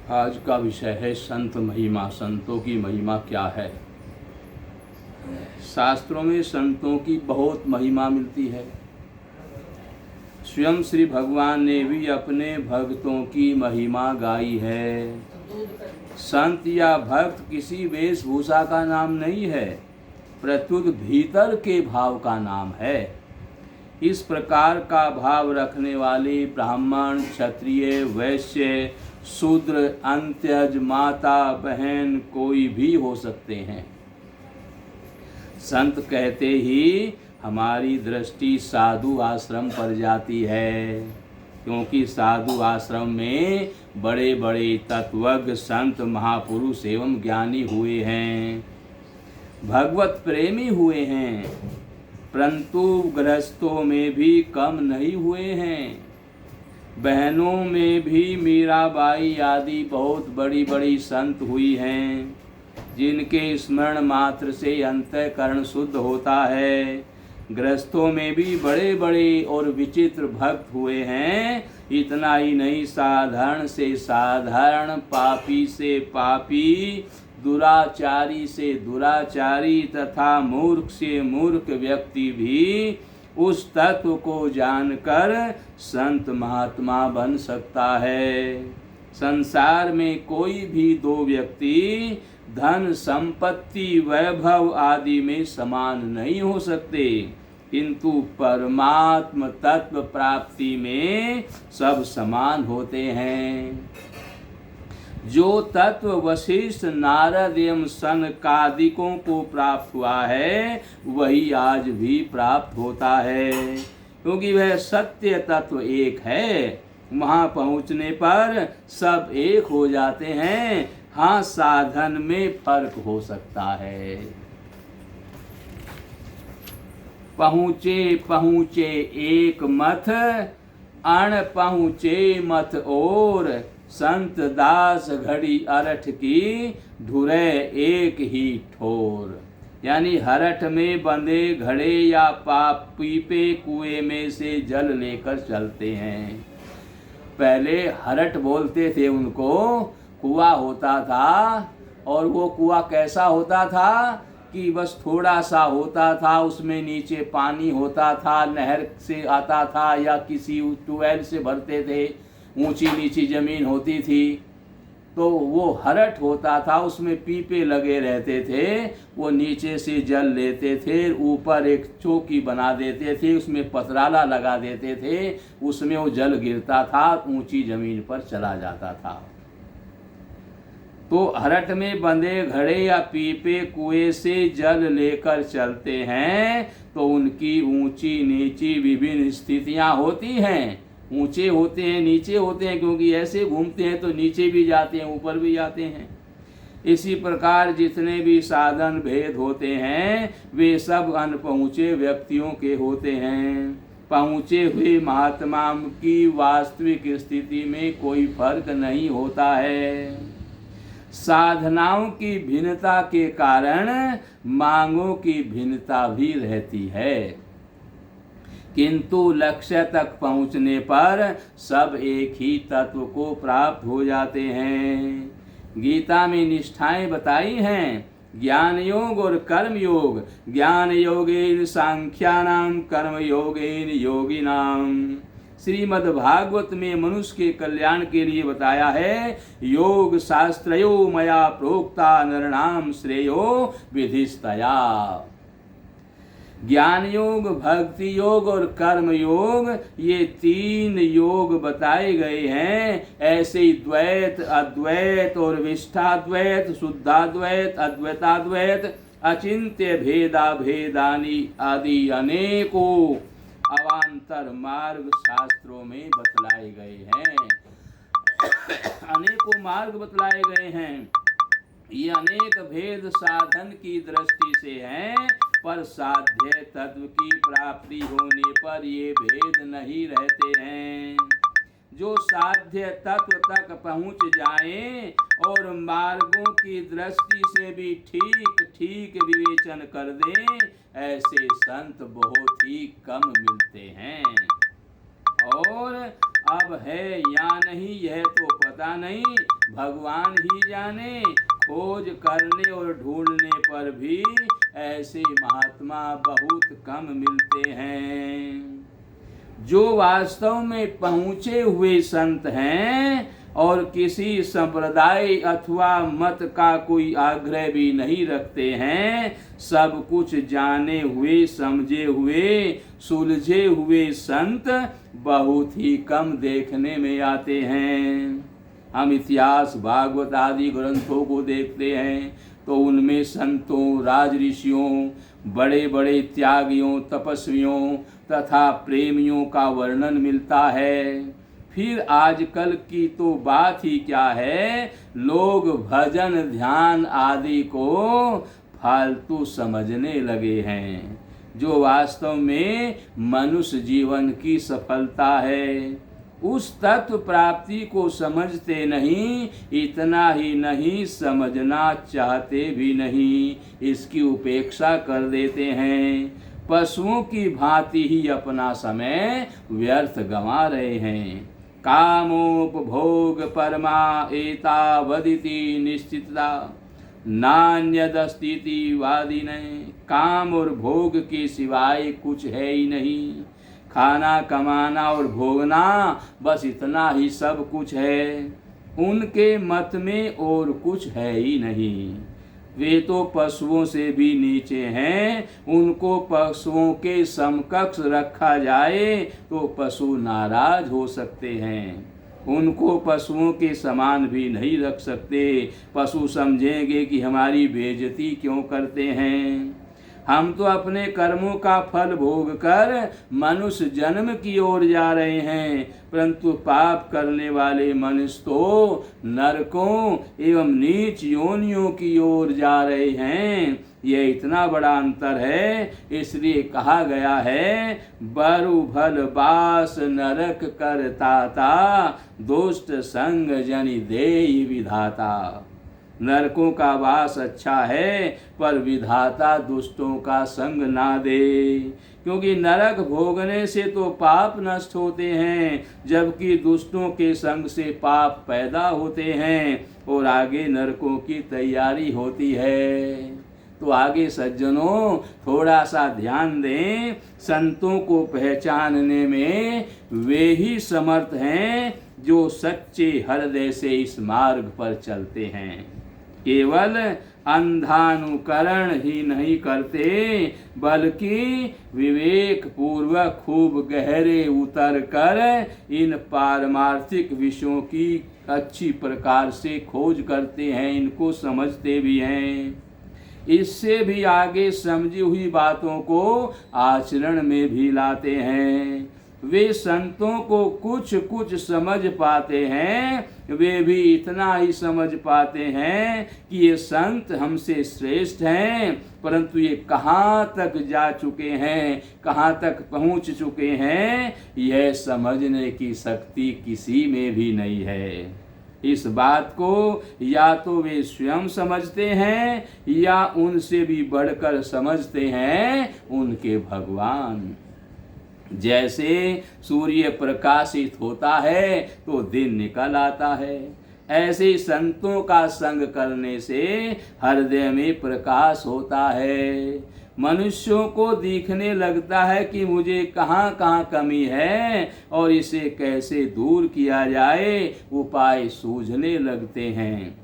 आज का विषय है संत महिमा। संतों की महिमा क्या है। शास्त्रों में संतों की बहुत महिमा मिलती है। स्वयं श्री भगवान ने भी अपने भक्तों की महिमा गाई है। संत या भक्त किसी वेशभूषा का नाम नहीं है, प्रत्युत भीतर के भाव का नाम है। इस प्रकार का भाव रखने वाले ब्राह्मण, क्षत्रिय, वैश्य, शूद्र, अंत्यज, माता, बहन कोई भी हो सकते हैं। संत कहते ही हमारी दृष्टि साधु आश्रम पर जाती है, क्योंकि साधु आश्रम में बड़े बड़े तत्वज्ञ संत महापुरुष एवं ज्ञानी हुए हैं, भगवत प्रेमी हुए हैं, परंतु गृहस्थों में भी कम नहीं हुए हैं। बहनों में भी मीराबाई आदि बहुत बड़ी बड़ी संत हुई हैं, जिनके स्मरण मात्र से अंतःकरण शुद्ध होता है। गृहस्थों में भी बड़े बड़े और विचित्र भक्त हुए हैं। इतना ही नहीं, साधारण से साधारण, पापी से पापी, दुराचारी से दुराचारी तथा मूर्ख से मूर्ख व्यक्ति भी उस तत्व को जानकर संत महात्मा बन सकता है। संसार में कोई भी दो व्यक्ति धन, संपत्ति, वैभव आदि में समान नहीं हो सकते, किंतु परमात्म तत्व प्राप्ति में सब समान होते हैं। जो तत्व वशिष्ठ, नारद एवं सनकादिकों को प्राप्त हुआ है, वही आज भी प्राप्त होता है, क्योंकि वह सत्य तत्व एक है। वहाँ पहुँचने पर सब एक हो जाते हैं। हाँ, साधन में फर्क हो सकता है। पहुँचे पहुँचे एक मथ, अण पहुँचे मथ और, संत दास घड़ी अरठ की, ढुरे एक ही ठोर। यानी हरठ में बंधे घड़े या पीपे कुएं में से जल लेकर चलते हैं। पहले हरठ बोलते थे उनको, कुआं होता था, और वो कुआं कैसा होता था कि बस थोड़ा सा होता था, उसमें नीचे पानी होता था, नहर से आता था या किसी ट्यूबवेल से भरते थे, ऊंची नीची जमीन होती थी, तो वो हरठ होता था, उसमें पीपे लगे रहते थे। वो नीचे से जल लेते थे, ऊपर एक चौकी बना देते थे, उसमें पतराला लगा देते थे, उसमें वो जल गिरता था, ऊंची जमीन पर चला जाता था। तो हरठ में बंधे घड़े या पीपे कुएं से जल लेकर चलते हैं, तो उनकी ऊंची नीची विभिन्न स्थितियां होती हैं। ऊंचे होते हैं, नीचे होते हैं, क्योंकि ऐसे घूमते हैं तो नीचे भी जाते हैं, ऊपर भी जाते हैं। इसी प्रकार जितने भी साधन भेद होते हैं, वे सब अनपहुँचे व्यक्तियों के होते हैं। पहुँचे हुए महात्मा की वास्तविक स्थिति में कोई फर्क नहीं होता है। साधनाओं की भिन्नता के कारण मांगों की भिन्नता भी रहती है, किंतु लक्ष्य तक पहुँचने पर सब एक ही तत्व को प्राप्त हो जाते हैं। गीता में निष्ठाएं बताई हैं, ज्ञान योग और कर्म योग। ज्ञान योगेन सांख्यानाम, कर्म योगेन योगिनाम। श्रीमद् भागवत में मनुष्य के कल्याण के लिए बताया है, योग शास्त्रयो मया प्रोक्ता नरणाम श्रेयो विधिस्तया। ज्ञान योग, भक्ति योग और कर्म योग, ये तीन योग बताए गए हैं। ऐसे ही द्वैत, अद्वैत और विशिष्टाद्वैत, शुद्धाद्वैत, अद्वैताद्वैत, अचिंत्य भेदा भेदानी आदि अनेकों अवान्तर मार्ग शास्त्रों में बतलाए गए हैं। अनेकों मार्ग बतलाए गए हैं। ये अनेक भेद साधन की दृष्टि से हैं, पर साध्य तत्व की प्राप्ति होने पर ये भेद नहीं रहते हैं। जो साध्य तत्व तक पहुँच जाएं और मार्गों की दृष्टि से भी ठीक ठीक विवेचन कर दें, ऐसे संत बहुत ही कम मिलते हैं। और अब है या नहीं यह तो पता नहीं, भगवान ही जाने। खोज करने और ढूंढने पर भी ऐसे महात्मा बहुत कम मिलते हैं। जो वास्तव में पहुँचे हुए संत हैं और किसी संप्रदाय अथवा मत का कोई आग्रह भी नहीं रखते हैं, सब कुछ जाने हुए, समझे हुए, सुलझे हुए संत बहुत ही कम देखने में आते हैं। हम इतिहास, भागवत आदि ग्रंथों को देखते हैं तो उनमें संतों, राज ऋषियों, बड़े बड़े त्यागियों, तपस्वियों तथा प्रेमियों का वर्णन मिलता है। फिर आजकल की तो बात ही क्या है, लोग भजन ध्यान आदि को फालतू समझने लगे हैं। जो वास्तव में मनुष्य जीवन की सफलता है, उस तत्व प्राप्ति को समझते नहीं। इतना ही नहीं, समझना चाहते भी नहीं, इसकी उपेक्षा कर देते हैं। पशुओं की भांति ही अपना समय व्यर्थ गंवा रहे हैं। कामोपभोग परमा एतावदिति निश्चितता नान्यदस्तीति वादिने। काम और भोग के सिवाय कुछ है ही नहीं। खाना, कमाना और भोगना, बस इतना ही सब कुछ है। उनके मत में और कुछ है ही नहीं। वे तो पशुओं से भी नीचे हैं। उनको पशुओं के समकक्ष रखा जाए तो पशु नाराज हो सकते हैं। उनको पशुओं के समान भी नहीं रख सकते। पशु समझेंगे कि हमारी बेइज्जती क्यों करते हैं। हम तो अपने कर्मों का फल भोग कर मनुष्य जन्म की ओर जा रहे हैं, परंतु पाप करने वाले मनुष्य तो नरकों एवं नीच योनियों की ओर जा रहे हैं। यह इतना बड़ा अंतर है। इसलिए कहा गया है, बरु भल बास नरक करताता, दुष्ट संग जनि देहि विधाता। नरकों का वास अच्छा है, पर विधाता दुष्टों का संग ना दे। क्योंकि नरक भोगने से तो पाप नष्ट होते हैं, जबकि दुष्टों के संग से पाप पैदा होते हैं और आगे नरकों की तैयारी होती है। तो आगे सज्जनों थोड़ा सा ध्यान दें। संतों को पहचानने में वे ही समर्थ हैं जो सच्चे हृदय से इस मार्ग पर चलते हैं। केवल अंधानुकरण ही नहीं करते, बल्कि विवेक पूर्वक खूब गहरे उतर कर इन पारमार्थिक विषयों की अच्छी प्रकार से खोज करते हैं, इनको समझते भी हैं। इससे भी आगे समझी हुई बातों को आचरण में भी लाते हैं। वे संतों को कुछ कुछ समझ पाते हैं। वे भी इतना ही समझ पाते हैं कि ये संत हमसे श्रेष्ठ हैं, परंतु ये कहाँ तक जा चुके हैं, कहाँ तक पहुँच चुके हैं, यह समझने की शक्ति किसी में भी नहीं है। इस बात को या तो वे स्वयं समझते हैं या उनसे भी बढ़कर समझते हैं उनके भगवान। जैसे सूर्य प्रकाशित होता है तो दिन निकल आता है, ऐसे संतों का संग करने से हृदय में प्रकाश होता है। मनुष्यों को दिखने लगता है कि मुझे कहाँ कहाँ कमी है और इसे कैसे दूर किया जाए, उपाय सूझने लगते हैं।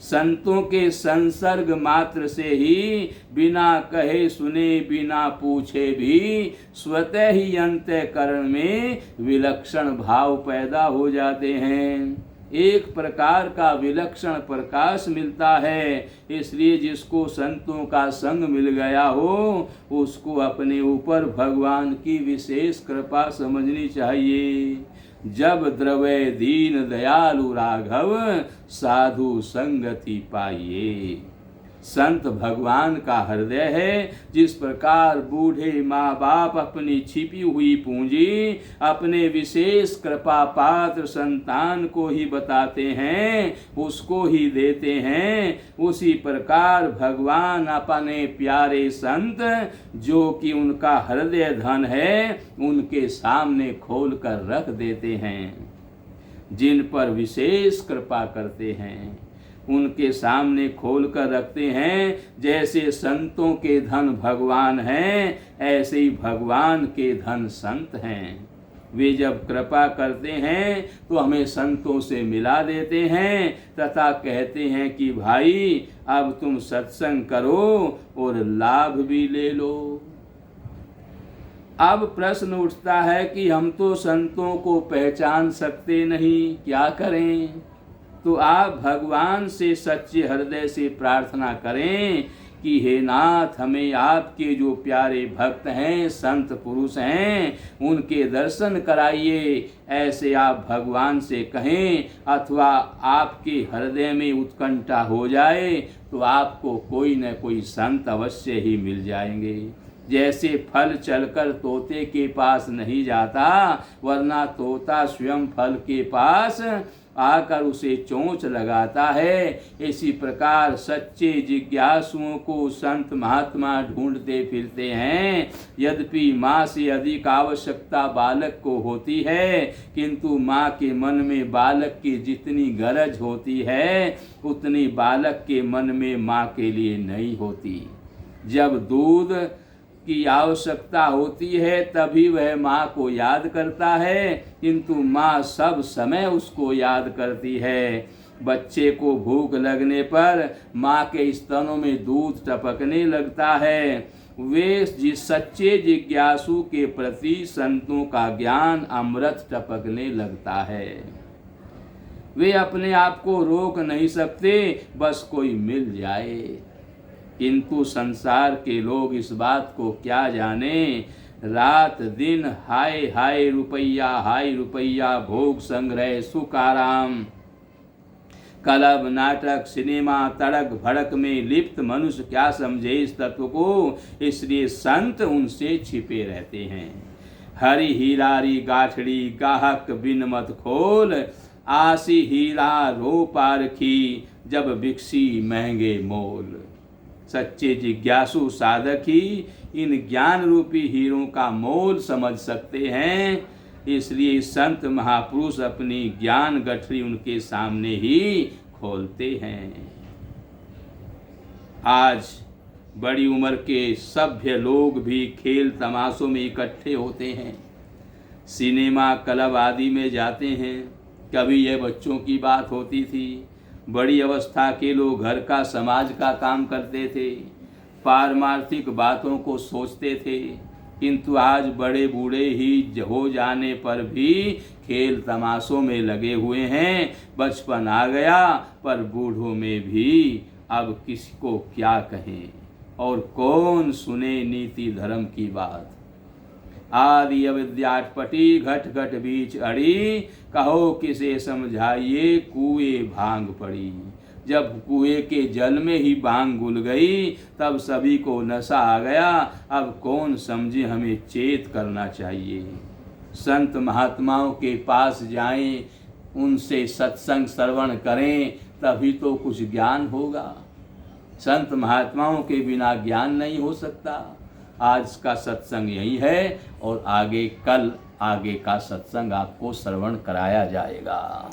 संतों के संसर्ग मात्र से ही, बिना कहे सुने बिना पूछे भी, स्वतः ही अंतःकरण में विलक्षण भाव पैदा हो जाते हैं। एक प्रकार का विलक्षण प्रकाश मिलता है। इसलिए जिसको संतों का संग मिल गया हो, उसको अपने ऊपर भगवान की विशेष कृपा समझनी चाहिए। जब द्रवै दीन दयालु राघव, साधु संगति पाइए। संत भगवान का हृदय है। जिस प्रकार बूढ़े माँ बाप अपनी छिपी हुई पूंजी अपने विशेष कृपा पात्र संतान को ही बताते हैं, उसको ही देते हैं, उसी प्रकार भगवान अपने प्यारे संत जो कि उनका हृदय धन है, उनके सामने खोल कर रख देते हैं। जिन पर विशेष कृपा करते हैं, उनके सामने खोल कर रखते हैं। जैसे संतों के धन भगवान हैं, ऐसे ही भगवान के धन संत हैं। वे जब कृपा करते हैं तो हमें संतों से मिला देते हैं तथा कहते हैं कि भाई अब तुम सत्संग करो और लाभ भी ले लो। अब प्रश्न उठता है कि हम तो संतों को पहचान सकते नहीं, क्या करें? तो आप भगवान से सच्चे हृदय से प्रार्थना करें कि हे नाथ, हमें आपके जो प्यारे भक्त हैं, संत पुरुष हैं, उनके दर्शन कराइए। ऐसे आप भगवान से कहें, अथवा आपके हृदय में उत्कंठा हो जाए तो आपको कोई न कोई संत अवश्य ही मिल जाएंगे। जैसे फल चलकर तोते के पास नहीं जाता, वरना तोता स्वयं फल के पास आकर उसे चोंच लगाता है, इसी प्रकार सच्चे जिज्ञासुओं को संत महात्मा ढूंढते फिरते हैं। यद्यपि माँ से अधिक आवश्यकता बालक को होती है, किंतु माँ के मन में बालक की जितनी गरज होती है, उतनी बालक के मन में माँ के लिए नहीं होती। जब दूध की आवश्यकता होती है तभी वह माँ को याद करता है, किंतु माँ सब समय उसको याद करती है। बच्चे को भूख लगने पर माँ के स्तनों में दूध टपकने लगता है। वे जिस सच्चे जिज्ञासु के प्रति संतों का ज्ञान अमृत टपकने लगता है। वे अपने आप को रोक नहीं सकते, बस कोई मिल जाए। किंतु संसार के लोग इस बात को क्या जाने, रात दिन हाय हाय रुपया, भोग संग्रह सुख आराम, क्लब नाटक सिनेमा तड़क भड़क में लिप्त मनुष्य क्या समझे इस तत्व को, इसलिए संत उनसे छिपे रहते हैं। हरि हीरारी गाठड़ी गाहक बिन मत खोल, आसी हीरा रो पारखी जब बिकसी महंगे मोल। सच्चे जिज्ञासु साधक ही इन ज्ञान रूपी हीरों का मोल समझ सकते हैं, इसलिए संत महापुरुष अपनी ज्ञान गठरी उनके सामने ही खोलते हैं। आज बड़ी उम्र के सभ्य लोग भी खेल तमाशों में इकट्ठे होते हैं, सिनेमा क्लब आदि में जाते हैं। कभी यह बच्चों की बात होती थी, बड़ी अवस्था के लोग घर का समाज का काम करते थे, पारमार्थिक बातों को सोचते थे, किंतु आज बड़े बूढ़े ही हो जाने पर भी खेल तमाशों में लगे हुए हैं। बचपन आ गया पर बूढ़ों में भी अब किसी को क्या कहें और कौन सुने नीति धर्म की बात। आदि अविद्याटपटी घट घट बीच अड़ी, कहो किसे समझाइए कुएं भांग पड़ी। जब कुएं के जल में ही भांग घुल गई तब सभी को नशा आ गया। अब कौन समझे, हमें चेत करना चाहिए। संत महात्माओं के पास जाएं, उनसे सत्संग श्रवण करें, तभी तो कुछ ज्ञान होगा। संत महात्माओं के बिना ज्ञान नहीं हो सकता। आज का सत्संग यही है और आगे कल आगे का सत्संग आपको श्रवण कराया जाएगा।